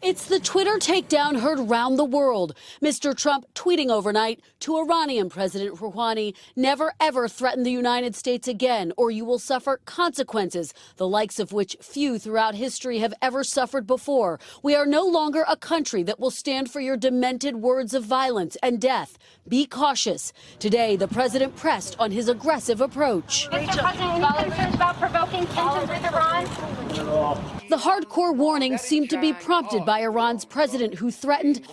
It's the Twitter takedown heard round the world. Mr. Trump tweeting overnight to Iranian President Rouhani, never ever threaten the United States again, or you will suffer consequences, the likes of which few throughout history have ever suffered before. We are no longer a country that will stand for your demented words of violence and death. Be cautious. Today, the president pressed on his aggressive approach. Mr. President, any concerns about provoking tensions with Iran? The hardcore warning seemed to be prompted by Iran's president, who threatened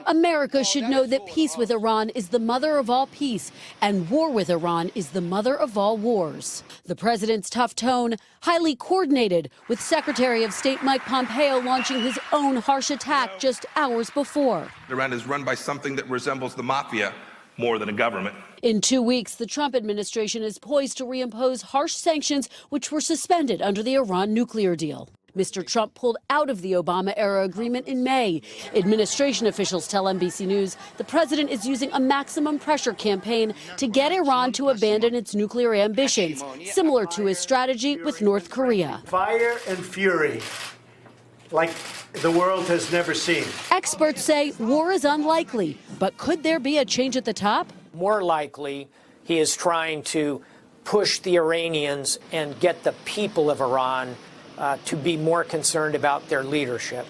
America should know that peace with Iran is the mother of all peace, and war with Iran is the mother of all wars. The president's tough tone, highly coordinated, with Secretary of State Mike Pompeo launching his own harsh attack just hours before. Iran is run by something that resembles the mafia more than a government. In 2 weeks, the Trump administration is poised to reimpose harsh sanctions which were suspended under the Iran nuclear deal. Mr. Trump pulled out of the Obama-era agreement in May. Administration officials tell NBC News the president is using a maximum pressure campaign to get Iran to abandon its nuclear ambitions, similar to his strategy with North Korea. Fire and fury, like the world has never seen. Experts say war is unlikely, but could there be a change at the top? More likely, he is trying to push the Iranians and get the people of Iran to be more concerned about their leadership.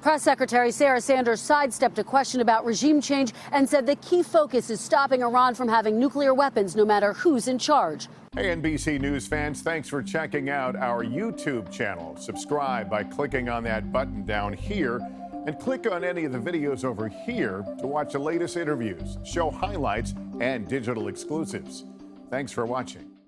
Press Secretary Sarah Sanders sidestepped a question about regime change and said the key focus is stopping Iran from having nuclear weapons, no matter who's in charge. Hey, NBC News fans, thanks for checking out our YouTube channel. Subscribe by clicking on that button down here, and click on any of the videos over here to watch the latest interviews, show highlights, and digital exclusives. Thanks for watching.